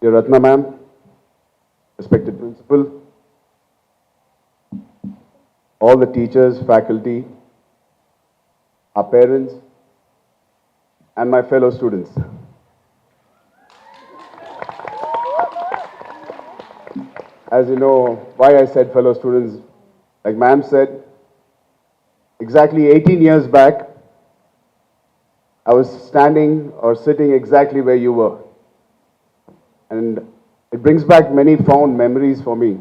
Dear Ratna ma'am, respected principal, all the teachers, faculty, our parents, and my fellow students. As you know, why I said fellow students, like ma'am said, exactly 18 years back, I was standing or sitting exactly where you were. And it brings back many fond memories for me.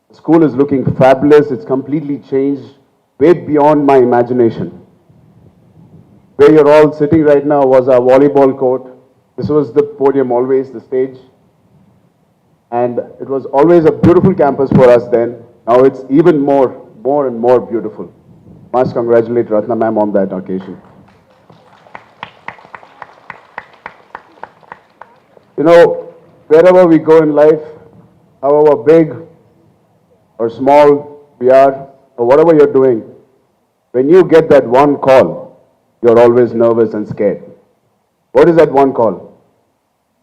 The school is looking fabulous. It's completely changed, way beyond my imagination. Where you're all sitting right now was our volleyball court. This was the podium always, the stage. And it was always a beautiful campus for us then. Now it's even more and more beautiful. Must congratulate Ratna ma'am on that occasion. You know, wherever we go in life, however big or small we are, or whatever you're doing, when you get that one call, you're always nervous and scared. What is that one call?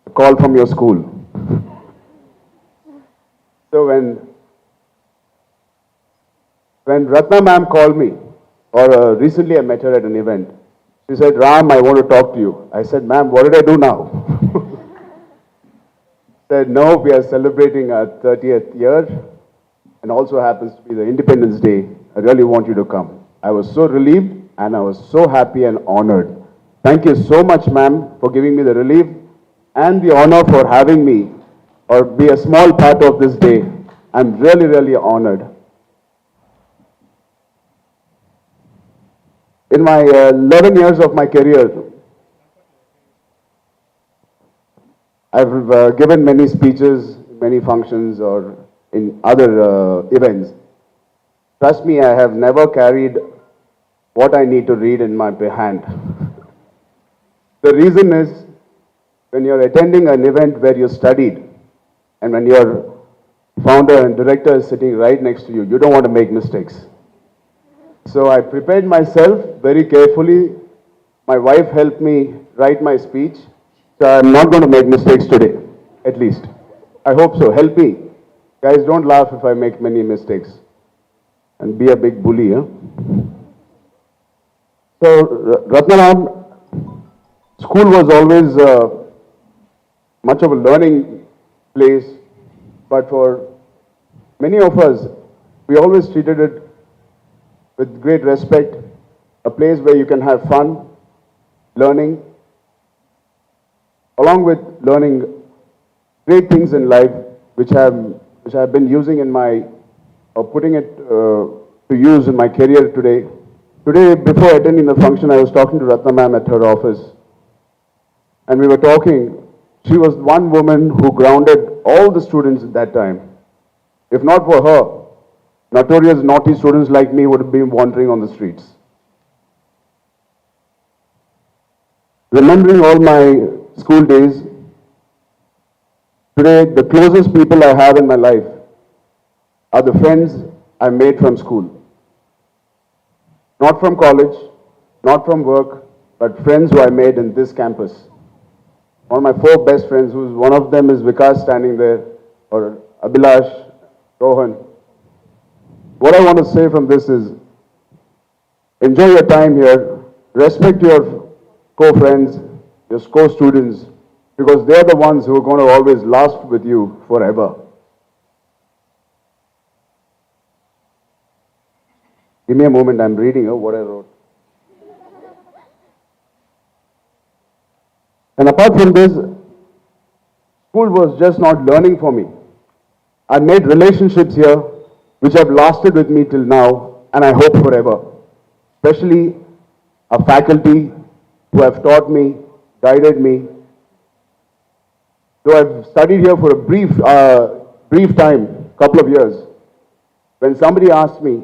A call from your school. So when Ratna ma'am called me, or recently I met her at an event, she said, Ram, I want to talk to you. I said, ma'am, what did I do now? Said, no, we are celebrating our 30th year, and also happens to be the Independence Day. I really want you to come. I was so relieved, and I was so happy and honored. Thank you so much, ma'am, for giving me the relief and the honor for having me, or be a small part of this day. I'm really, really honored. In my 11 years of my career, I've given many speeches, many functions, or in other events. Trust me, I have never carried what I need to read in my hand. The reason is, when you're attending an event where you studied, and when your founder and director is sitting right next to you, you don't want to make mistakes. So I prepared myself very carefully. My wife helped me write my speech. So I'm not going to make mistakes today, at least. I hope so. Help me. Guys, don't laugh if I make many mistakes. And be a big bully, huh? So, Ratnaram, school was always much of a learning place, but for many of us, we always treated it with great respect, a place where you can have fun, learning, along with learning great things in life, which I've been using in my, or putting it to use in my career today. Today, before attending the function, I was talking to Ratna ma'am at her office, and we were talking. She was one woman who grounded all the students at that time. If not for her, notorious naughty students like me would have been wandering on the streets. Remembering all my school days, today the closest people I have in my life are the friends I made from school. Not from college, not from work, but friends who I made in this campus. One of my 4 best friends, one of them is Vikas standing there, or Abhilash, Rohan. What I want to say from this is, enjoy your time here, respect your co-friends, your co-students, because they're the ones who are going to always last with you forever. Give me a moment, I'm reading what I wrote. And apart from this, school was just not learning for me. I made relationships here which have lasted with me till now, and I hope forever. Especially our faculty who have taught me, guided me. Though I've studied here for a brief time, couple of years, when somebody asks me,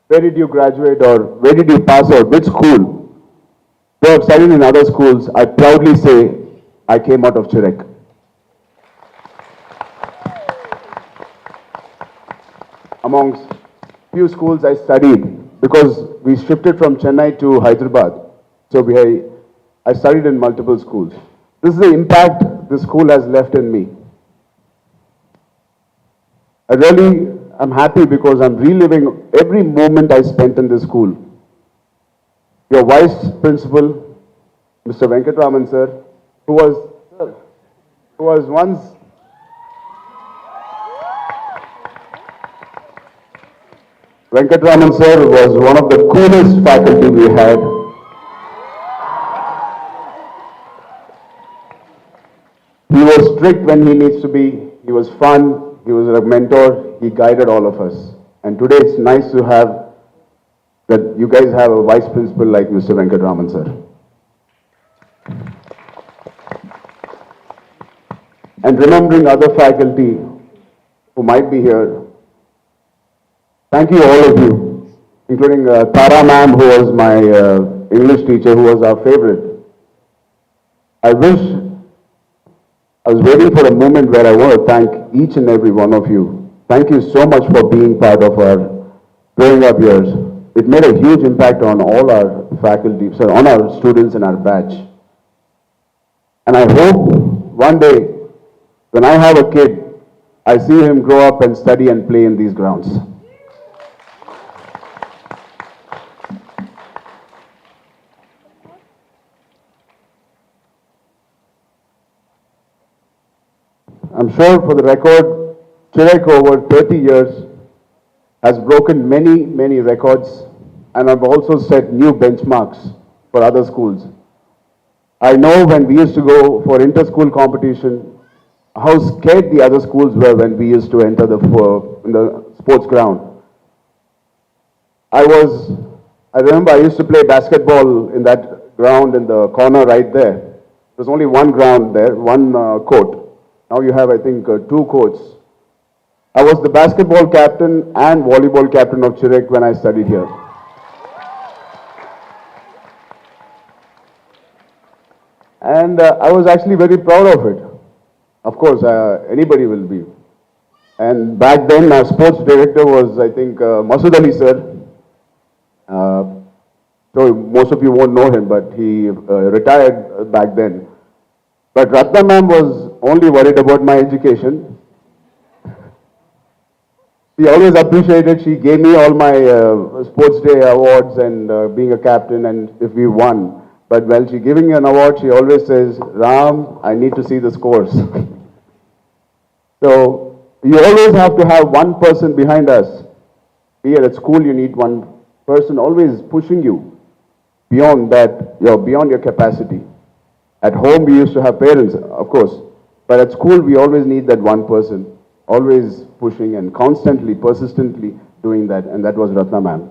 where did you graduate or where did you pass out, which school? Though I've studied in other schools, I proudly say I came out of CHIREC. Amongst few schools I studied, because we shifted from Chennai to Hyderabad. So I studied in multiple schools. This is the impact this school has left in me. I really am happy because I'm reliving every moment I spent in this school. Your vice principal, Mr. Venkatraman sir, who was once Venkatraman sir was one of the coolest faculty we had. He was strict when he needs to be. He was fun. He was a mentor. He guided all of us. And today it's nice to have that you guys have a vice principal like Mr. Venkatraman sir. And remembering other faculty who might be here, thank you all of you, including Tara ma'am, who was my English teacher, who was our favorite. I was waiting for a moment where I want to thank each and every one of you. Thank you so much for being part of our growing up years. It made a huge impact on all our faculty, on our students in our batch. And I hope one day, when I have a kid, I see him grow up and study and play in these grounds. I'm sure for the record, CHIREC over 30 years has broken many records, and I've also set new benchmarks for other schools. I know when we used to go for inter-school competition, how scared the other schools were when we used to enter in the sports ground. I remember I used to play basketball in that ground in the corner right there. There's only one ground there, one court. Now you have, I think, two courts. I was the basketball captain and volleyball captain of CHIREC when I studied here. And I was actually very proud of it. Of course, anybody will be. And back then, our sports director was, I think, Masood Ali sir. So most of you won't know him, but he retired back then. But Ratna ma'am was only worried about my education. She always appreciated, she gave me all my sports day awards and being a captain and if we won. But while she giving an award, she always says, Ram, I need to see the scores. So you always have to have one person behind us. Here at school, you need one person always pushing you beyond that, beyond your capacity. At home, we used to have parents, of course, but at school, we always need that one person, always pushing and constantly, persistently doing that, and that was Ratna ma'am.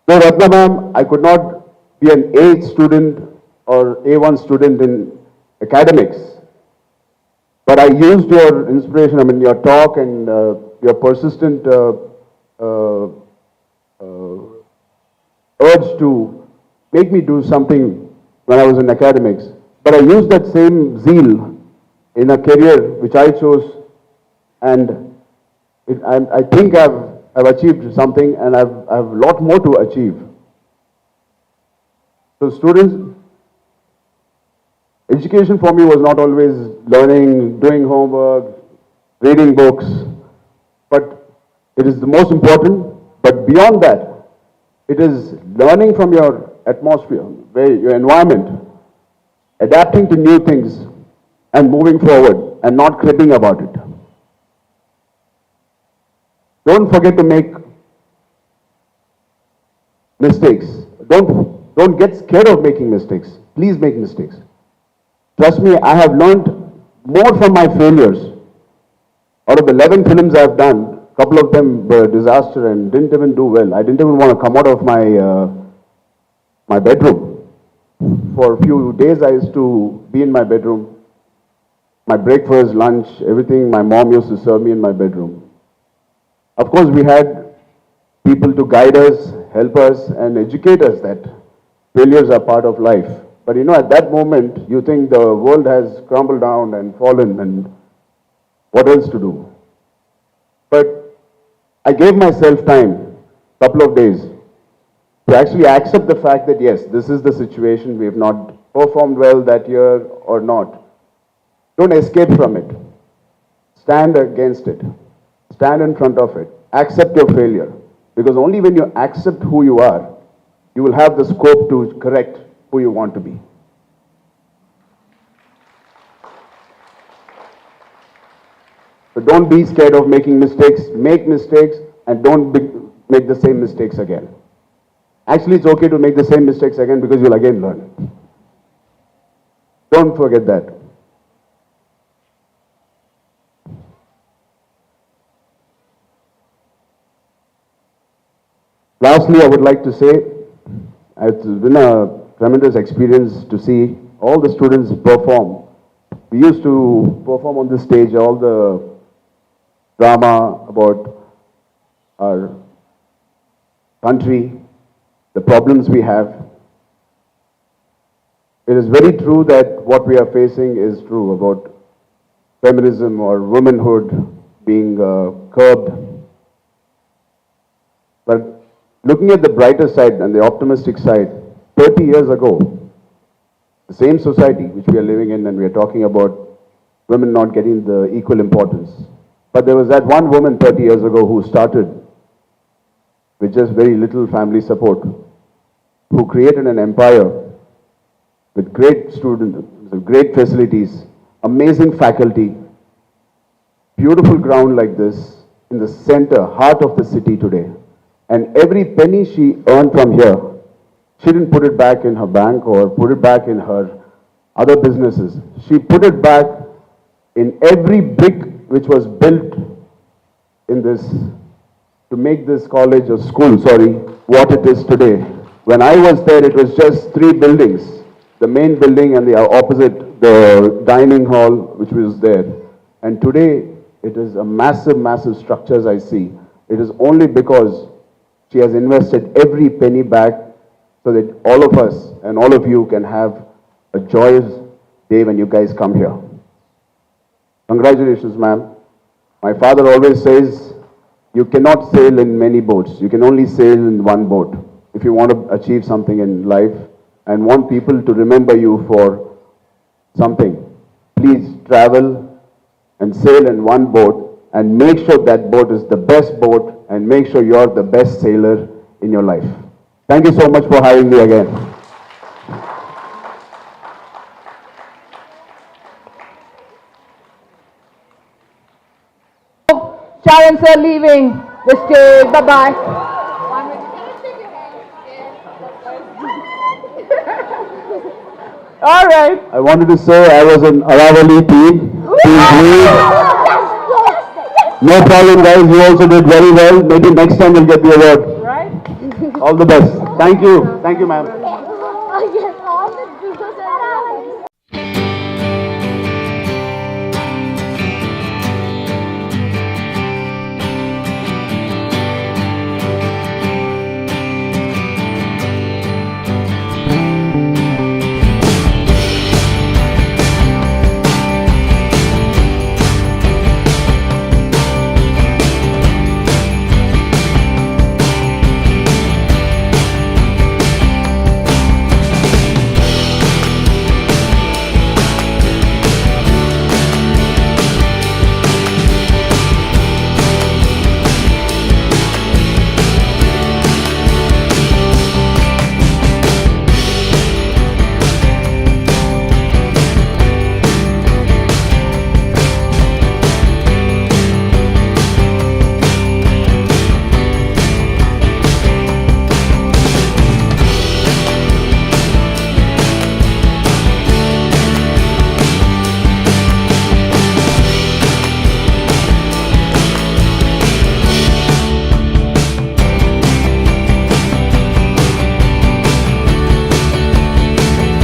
So Ratna ma'am, I could not be an A student or A1 student in academics, but I used your inspiration, your talk and your persistent urge to make me do something when I was in academics. But I used that same zeal in a career which I chose, and I think I've achieved something, and I've a lot more to achieve. So students, education for me was not always learning, doing homework, reading books, but it is the most important. But beyond that, it is learning from your atmosphere, your environment, adapting to new things and moving forward and not cribbing about it. Don't forget to make mistakes. Don't get scared of making mistakes. Please make mistakes. Trust me, I have learned more from my failures. Out of the 11 films I've done, a couple of them were disaster and didn't even do well. I didn't even want to come out of my bedroom. For a few days, I used to be in my bedroom. My breakfast, lunch, everything, my mom used to serve me in my bedroom. Of course, we had people to guide us, help us, and educate us that failures are part of life. But at that moment, you think the world has crumbled down and fallen, and what else to do? But I gave myself time, couple of days, to actually accept the fact that yes, this is the situation, we have not performed well that year or not. Don't escape from it. Stand against it. Stand in front of it. Accept your failure. Because only when you accept who you are, you will have the scope to correct who you want to be. So don't be scared of making mistakes. Make mistakes and don't make the same mistakes again. Actually, it's okay to make the same mistakes again because you'll again learn. Don't forget that. Lastly, I would like to say, it's been a tremendous experience to see all the students perform. We used to perform on this stage all the drama about our country, the problems we have. It is very true that what we are facing is true about feminism or womanhood being curbed. But looking at the brighter side and the optimistic side, 30 years ago, the same society which we are living in, and we are talking about women not getting the equal importance. But there was that one woman 30 years ago who started with just very little family support, who created an empire with great students, with great facilities, amazing faculty, beautiful ground like this, in the center, heart of the city today. And every penny she earned from here, she didn't put it back in her bank or put it back in her other businesses. She put it back in every brick which was built in this, to make this college or school, what it is today. When I was there, it was just 3 buildings. The main building and the opposite, the dining hall, which was there. And today, it is a massive, massive structures I see. It is only because she has invested every penny back so that all of us and all of you can have a joyous day when you guys come here. Congratulations, ma'am. My father always says, you cannot sail in many boats. You can only sail in one boat. If you want to achieve something in life and want people to remember you for something, please travel and sail in one boat and make sure that boat is the best boat and make sure you're the best sailor in your life. Thank you so much for having me again. Sharon sir leaving the stage. Bye-bye. All right. I wanted to say I was an Aravali team. No problem, guys. You also did very well. Maybe next time you'll get the award. Right. All the best. Thank you. Thank you, ma'am.